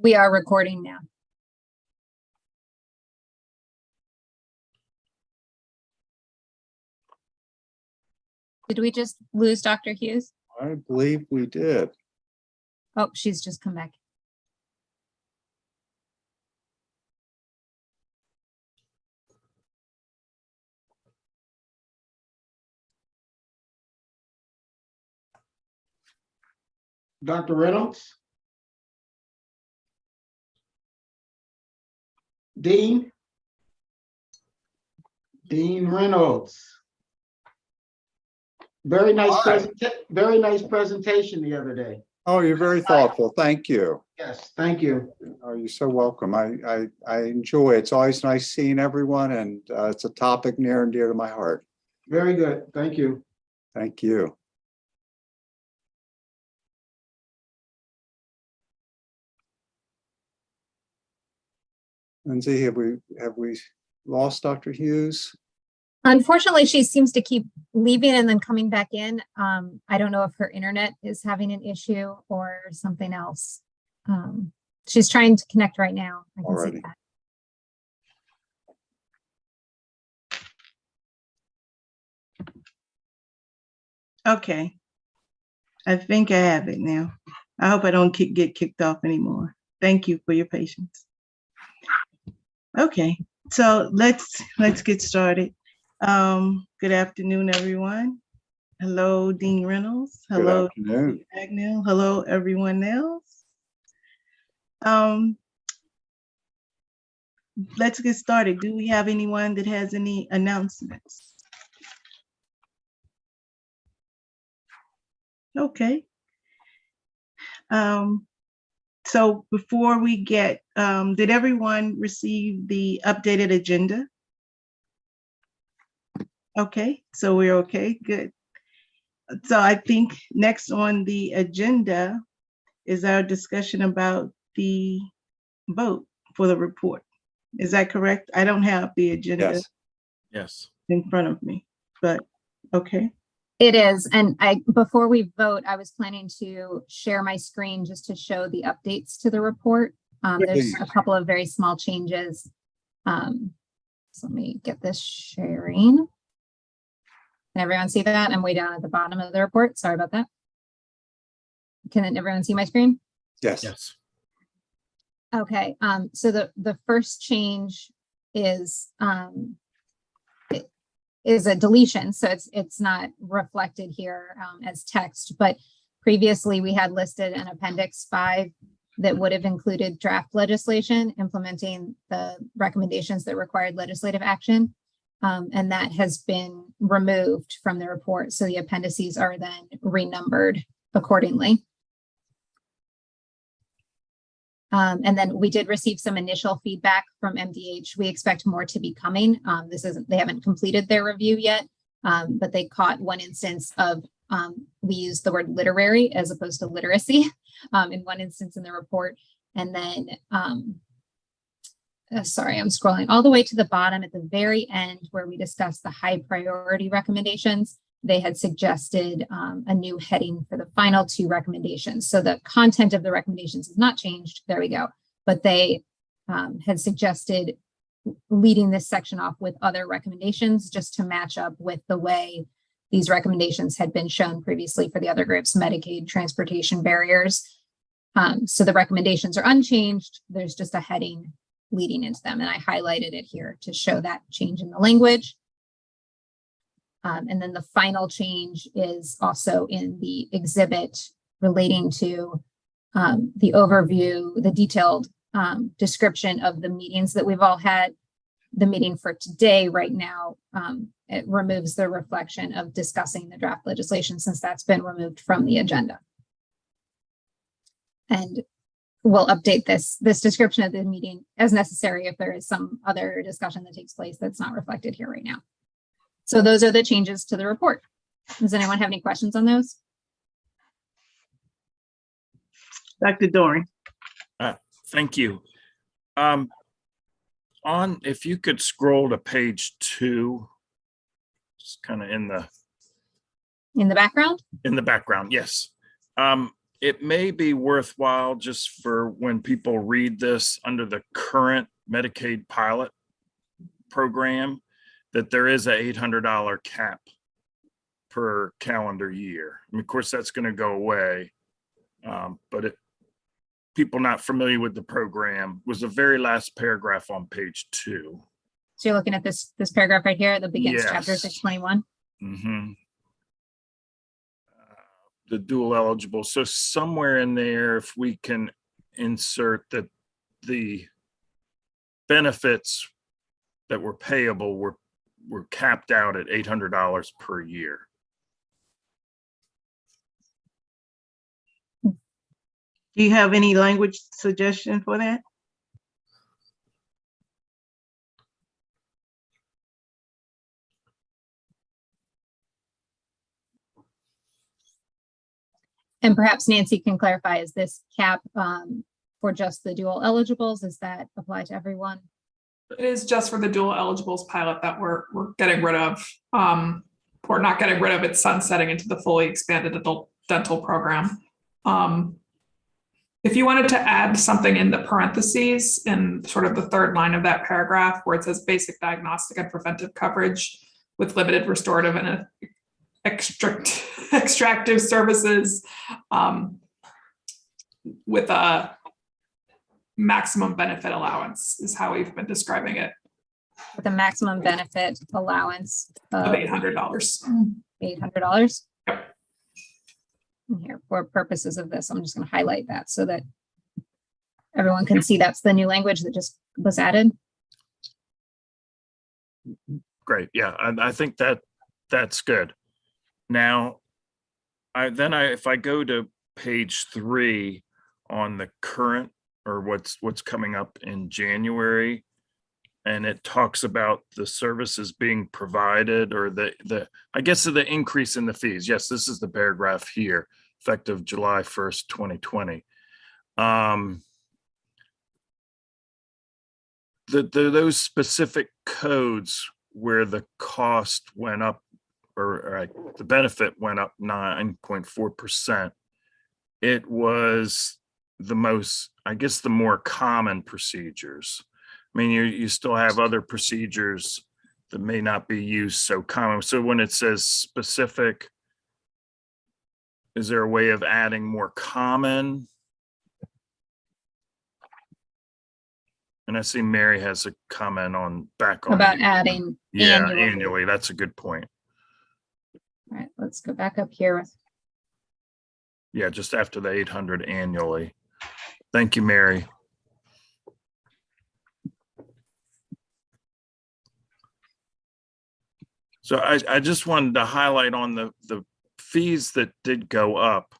We are recording now. Did we just lose Dr. Hughes? I believe we did. Oh, she's just come back. Dr. Reynolds? Dean? Dean Reynolds. Very nice presentation the other day. Oh, you're very thoughtful. Thank you. Yes, thank you. Oh, you're so welcome. I enjoy it. It's always nice seeing everyone, and it's a topic near and dear to my heart. Very good. Thank you. Thank you. Lindsay, have we lost Dr. Hughes? Unfortunately, she seems to keep leaving and then coming back in. I don't know if her internet is having an issue or something else. She's trying to connect right now. I can see that. Okay. I think I have it now. I hope I don't get kicked off anymore. Thank you for your patience. Okay, so let's get started. Good afternoon, everyone. Hello, Dean Reynolds. Hello, Good afternoon. Agnell. Hello, everyone else. Let's get started. Do we have anyone that has any announcements? Okay. So before we get, did everyone receive the updated agenda? Okay, so we're okay, good. So I think next on the agenda is our discussion about the vote for the report. Is that correct? I don't have the agenda Yes. in front of me, but okay. It is. And before we vote, I was planning to share my screen just to show the updates to the report. There's a couple of very small changes. So let me get this sharing. Can everyone see that? I'm way down at the bottom of the report. Sorry about that. Can everyone see my screen? Yes. Yes. Okay. So the first change is a deletion, so it's not reflected here as text, but previously we had listed an Appendix 5 that would have included draft legislation implementing the recommendations that required legislative action, and that has been removed from the report, so the appendices are then renumbered accordingly. And then we did receive some initial feedback from MDH. We expect more to be coming. They haven't completed their review yet, but they caught one instance of, we used the word literary as opposed to literacy in one instance in the report. And then, sorry, I'm scrolling all the way to the bottom at the very end where we discussed the high priority recommendations. They had suggested a new heading for the final two recommendations. So the content of the recommendations has not changed. There we go. But they had suggested leading this section off with other recommendations just to match up with the way these recommendations had been shown previously for the other groups, Medicaid, transportation barriers. So the recommendations are unchanged. There's just a heading leading into them. And I highlighted it here to show that change in the language. And then the final change is also in the exhibit relating to the overview, the detailed description of the meetings that we've all had. The meeting for today right now, it removes the reflection of discussing the draft legislation since that's been removed from the agenda. And we'll update this description of the meeting as necessary if there is some other discussion that takes place that's not reflected here right now. So those are the changes to the report. Does anyone have any questions on those? Dr. Doran. Thank you. If you could scroll to page 2, just kind of in the In the background? background, yes. it may be worthwhile just for when people read this under the current Medicaid pilot program, that there is a $800 cap per calendar year. And of course, that's going to go away. But people not familiar with the program was the very last paragraph on page 2. So you're looking at this paragraph right here that begins chapter Yes. 621. Mm-hmm. The dual eligible. So somewhere in there, if we can insert that the benefits that were payable were capped out at $800 per year. Do you have any language suggestion for that? And perhaps Nancy can clarify, is this cap for just the dual eligibles? Does that apply to everyone? It is just for the dual eligibles pilot that we're getting rid of, or not getting rid of, it's sunsetting into the fully expanded adult dental program. If you wanted to add something in the parentheses in sort of the third line of that paragraph where it says basic diagnostic and preventive coverage with limited restorative and extractive services with a maximum benefit allowance is how we've been describing it, With a maximum benefit allowance of of $800. $800? Yep. Here, for purposes of this, I'm just going to highlight that so that everyone can see that's the new language that just was added. Great. Yeah, I think that's good. Now, if I go to page 3 on the current or what's coming up in January, and it talks about the services being provided or I guess the increase in the fees. Yes, this is the paragraph here, effective July 1st, 2020. Those specific codes where the cost went up or the benefit went up 9.4%. It was the most, I guess, the more common procedures. I mean, you still have other procedures that may not be used so common. So when it says specific, is there a way of adding more common? And I see Mary has a comment back on About adding annually. annually. That's a good point. All right, let's go back up here. Yeah, just after the 800 annually. Thank you, Mary. So I just wanted to highlight on the fees that did go up,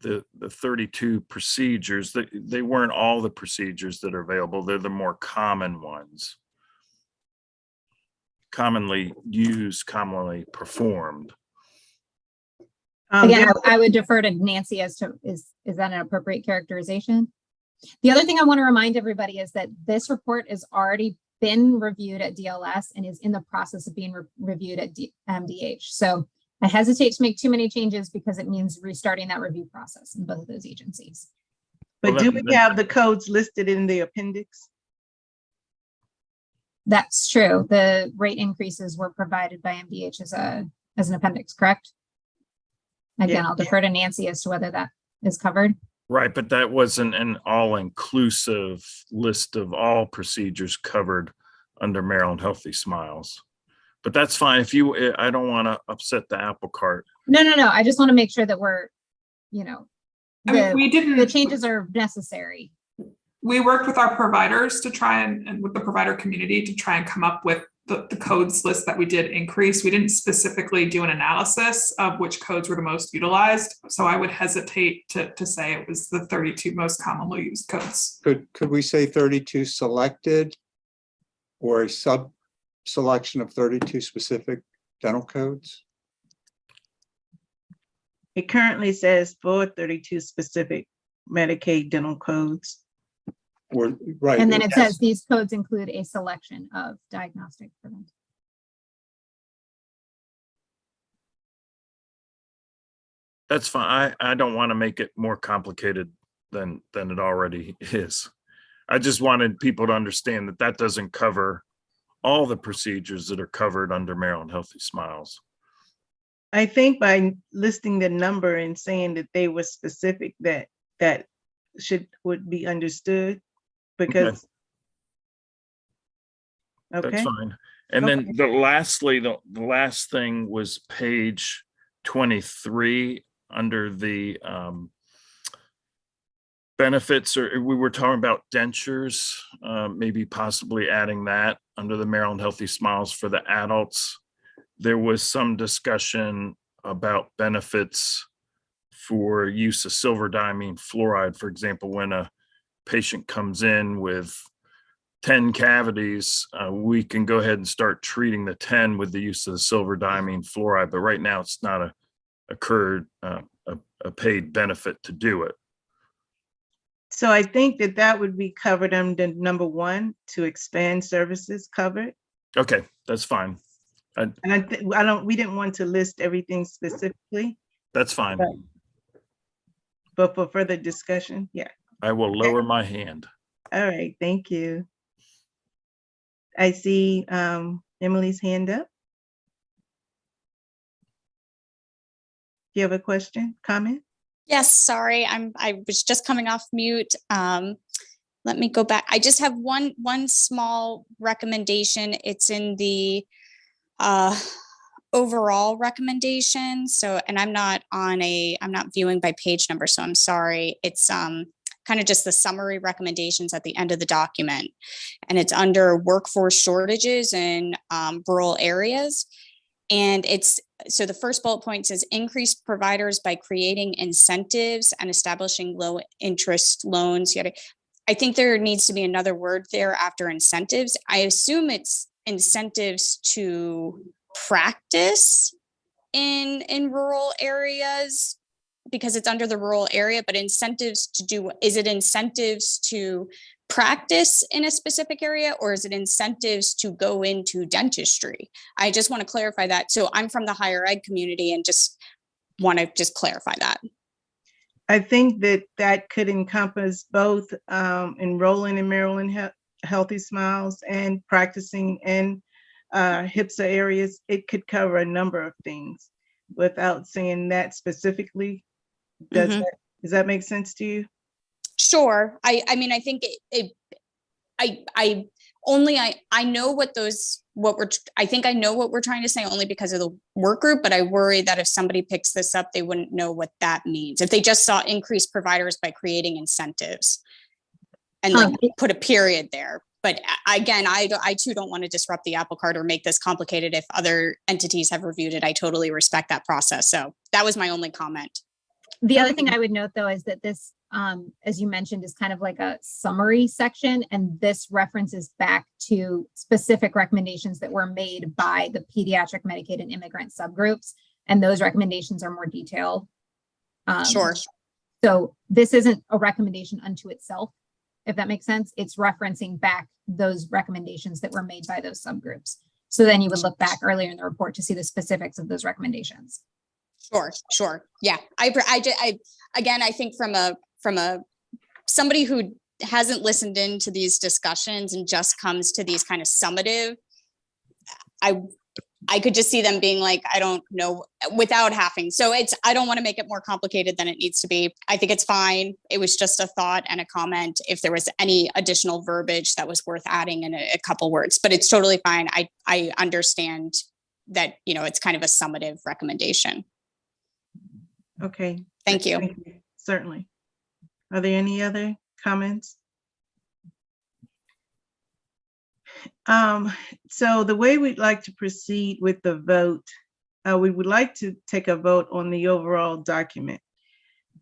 the 32 procedures, that they weren't all the procedures that are available. They're the more common ones. Commonly used, commonly performed. Again, I would defer to Nancy as to, is that an appropriate characterization? The other thing I want to remind everybody is that this report has already been reviewed at DLS and is in the process of being reviewed at MDH. So I hesitate to make too many changes because it means restarting that review process in both of those agencies. But Well, do that- we have the codes listed in the appendix? That's true. The rate increases were provided by MDH as an appendix, correct? Again, Yeah. I'll defer to Nancy as to whether that is covered. Right, but that wasn't an all-inclusive list of all procedures covered under Maryland Healthy Smiles. But that's fine. I don't want to upset the apple cart. No. I just want to make sure that we're, I mean, we the didn't, changes are necessary. we worked with our providers to try and with the provider community to try and come up with the codes list that we did increase. We didn't specifically do an analysis of which codes were the most utilized. So I would hesitate to say it was the 32 most commonly used codes. Could we say 32 selected or a selection of 32 specific dental codes? It currently says for 32 specific Medicaid dental codes. Or, right. And then it yes. says these codes include a selection of diagnostic preventive. That's fine. I don't want to make it more complicated than it already is. I just wanted people to understand that that doesn't cover all the procedures that are covered under Maryland Healthy Smiles. I think by listing the number and saying that they were specific, that would be understood, because. That's Okay, fine. And then the last thing was page 23 under the benefits, or we were talking about dentures, maybe possibly adding that under the Maryland Healthy Smiles for the adults. There was some discussion about benefits for use of silver diamine fluoride. For example, when a patient comes in with 10 cavities, we can go ahead and start treating the 10 with the use of the silver diamine fluoride. But right now it's not a paid benefit to do it. so I think that would be covered under number 1, to expand services covered. Okay, that's fine. And we didn't want to list everything specifically, That's fine. Right. but for further discussion, yeah. I will lower my hand. All right, thank you. I see Emily's hand up. Do you have a question, comment? Yes, sorry, I was just coming off mute. Let me go back. I just have one small recommendation. It's in the overall recommendation. So, and I'm not viewing by page number, so I'm sorry. It's kind of just the summary recommendations at the end of the document. And it's under workforce shortages in rural areas. And so the first bullet point says increase providers by creating incentives and establishing low interest loans. I think there needs to be another word there after incentives. I assume it's incentives to practice in rural areas because it's under the rural area, but incentives to do, is it incentives to practice in a specific area, or is it incentives to go into dentistry? I just want to clarify that. So I'm from the higher ed community and just want to just clarify that. I think that could encompass both enrolling in Maryland Healthy Smiles and practicing in HIPSA areas. It could cover a number of things without saying that specifically. Does that make sense to you? Sure. I mean, I think I know I think I know what we're trying to say only because of the work group, but I worry that if somebody picks this up, they wouldn't know what that means. If they just saw increased providers by creating incentives and like put a period there. But again, I too don't want to disrupt the apple cart or make this complicated. If other entities have reviewed it, I totally respect that process. So that was my only comment. The other thing I would note, though, is that this, as you mentioned, is kind of like a summary section, and this references back to specific recommendations that were made by the pediatric Medicaid and immigrant subgroups, and those recommendations are more detailed. Sure. So this isn't a recommendation unto itself, if that makes sense. It's referencing back those recommendations that were made by those subgroups. So then you would look back earlier in the report to see the specifics of those recommendations. Sure. Yeah. Again, I think from a somebody who hasn't listened into these discussions and just comes to these kind of summative, I could just see them being like, I don't know, without having. So I don't want to make it more complicated than it needs to be. I think it's fine. It was just a thought and a comment. If there was any additional verbiage that was worth adding in a couple words, but it's totally fine. I understand that, it's kind of a summative recommendation. Okay. Thank you. Certainly. Are there any other comments? So the way we'd like to proceed with the vote, we would like to take a vote on the overall document.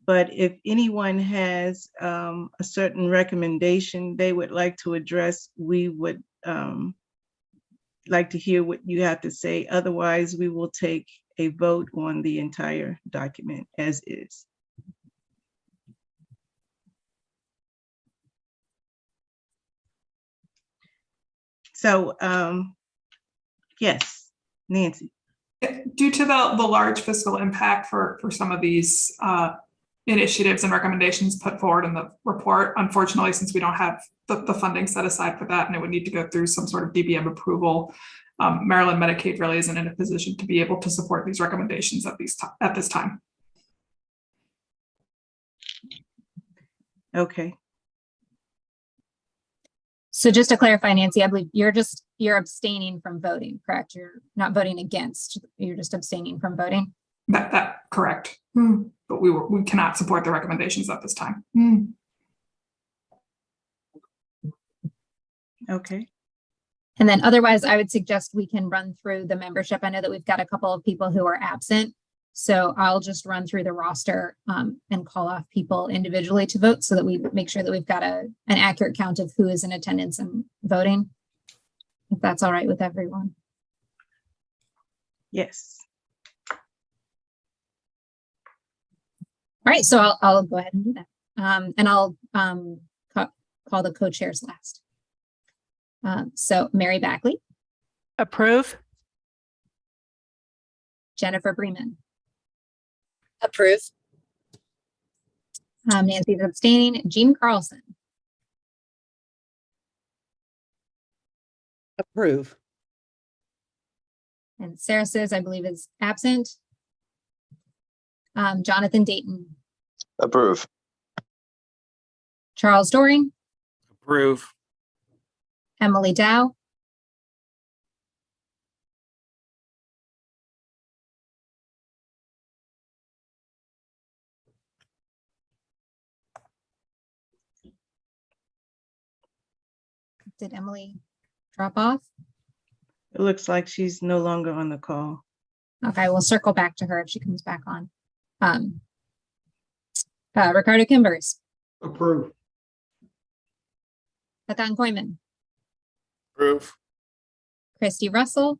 But if anyone has a certain recommendation they would like to address, we would like to hear what you have to say. Otherwise, we will take a vote on the entire document as is. So, yes, Nancy. Due to the large fiscal impact for some of these initiatives and recommendations put forward in the report, unfortunately, since we don't have the funding set aside for that, and it would need to go through some sort of DBM approval, Maryland Medicaid really isn't in a position to be able to support these recommendations at this time. Okay, So just to clarify, Nancy, I believe you're abstaining from voting, correct? You're not voting against, you're just abstaining from voting. That correct. But we cannot support the recommendations at this time. okay. And then otherwise, I would suggest we can run through the membership. I know that we've got a couple of people who are absent. So I'll just run through the roster and call off people individually to vote so that we make sure that we've got an accurate count of who is in attendance and voting. If that's all right with everyone. Yes. All right, so I'll go ahead and do that. And I'll call the co-chairs last. So Mary Backley, Approve. Jennifer Bremen, Approve. Nancy's abstaining, Jean Carlson, Approve. and Sarah says, I believe is absent. Jonathan Dayton, Approve. Charles Doring, Approve. Emily Dow, did Emily drop off? It looks like she's no longer on the call. Okay, we'll circle back to her if she comes back on. Ricardo Kimbers, Approve. Hatan Koyman, Approve. Christy Russell,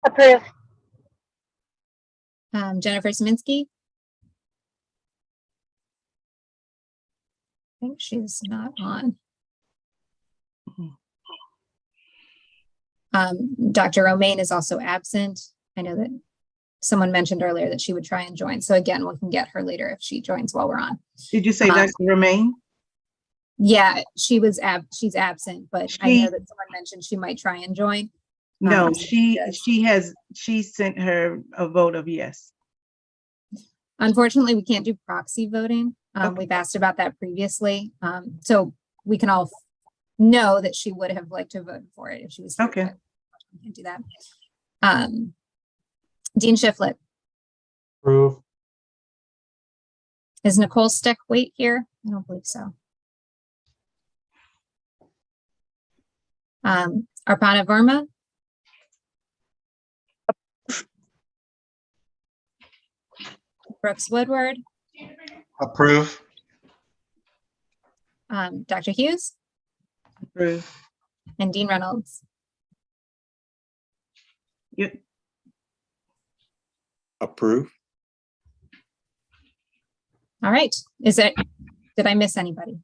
Approve. Jennifer Sminsky. I think she's not on. Dr. Romaine is also absent. I know that someone mentioned earlier that she would try and join. So again, we can get her later if she joins while we're on. Did you say Dr. Romaine? Yeah, she's absent, but I She- know that someone mentioned she might try and join. No, Yes. she sent her a vote of yes. Unfortunately, we can't do proxy voting. Okay. We've asked about that previously. So we can all know that she would have liked to vote for it if she was here, Okay. but we can't do that. Dean Shiflett, Approve. is Nicole Steck-Waite here? I don't believe so. Arpana Verma, Brooks Woodward, Approve. Dr. Hughes, Approve. and Dean Reynolds. Yep. Approve. All right, did I miss anybody?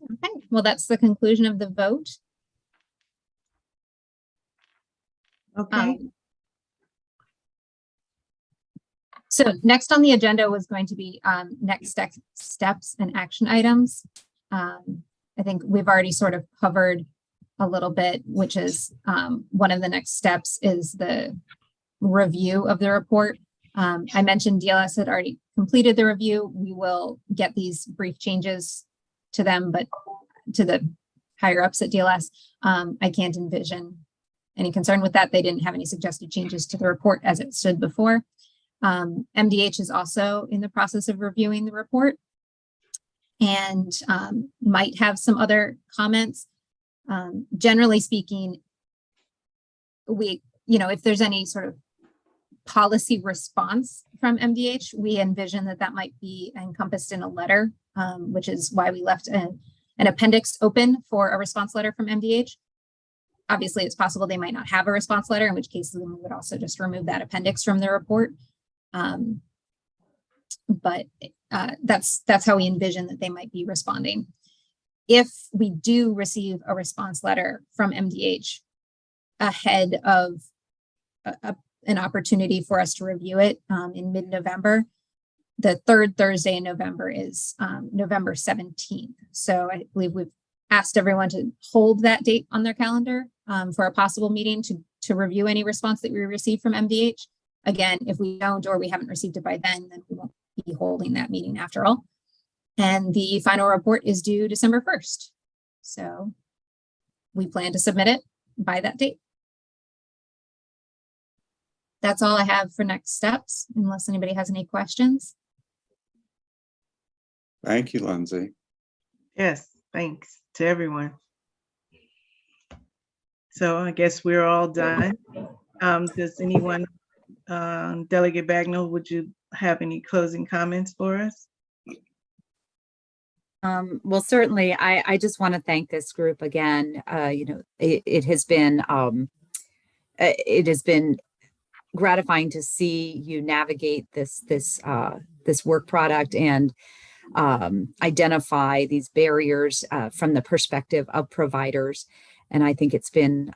Okay, well, that's the conclusion of the vote. Okay, So next on the agenda was going to be next steps and action items. I think we've already sort of covered a little bit, which is one of the next steps is the review of the report. I mentioned DLS had already completed the review. We will get these brief changes to them, but to the higher ups at DLS, I can't envision any concern with that. They didn't have any suggested changes to the report as it stood before. MDH is also in the process of reviewing the report and might have some other comments. Generally speaking, if there's any sort of policy response from MDH, we envision that might be encompassed in a letter, which is why we left an appendix open for a response letter from MDH. Obviously, it's possible they might not have a response letter, in which case we would also just remove that appendix from the report. But that's how we envision that they might be responding. If we do receive a response letter from MDH ahead of an opportunity for us to review it in mid-November, the third Thursday in November is November 17th. So I believe we've asked everyone to hold that date on their calendar for a possible meeting to review any response that we receive from MDH. Again, if we don't, or we haven't received it by then we won't be holding that meeting after all. And the final report is due December 1st. So we plan to submit it by that date. That's all I have for next steps, unless anybody has any questions. Thank you, Lindsay. Yes, thanks to everyone. So I guess we're all done. Does anyone, Delegate Bagnall, would you have any closing comments for us? Well, certainly, I just want to thank this group again. It has been gratifying to see you navigate this work product and identify these barriers from the perspective of providers. And I think it's been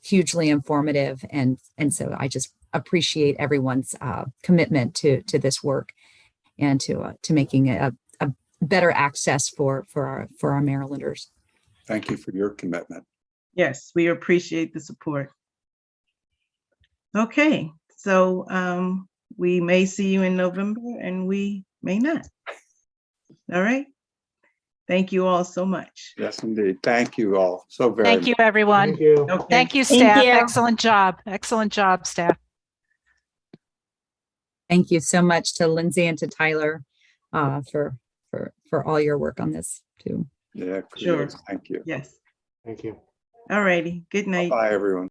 hugely informative. And so I just appreciate everyone's commitment to this work and to making a better access for our Marylanders. Thank you for your commitment. Yes, we appreciate the support. Okay, so we may see you in November and we may not. All right. Thank you all so much. Yes, indeed. Thank you all so very Thank much. you, everyone. Thank you. Okay. Thank you, Thank staff. you. Excellent job. Excellent job, staff. Thank you so much to Lindsay and to Tyler for all your work on this too. Yeah, Sure. kudos. Thank you. Yes. Thank you. All righty. Good night. Bye, everyone.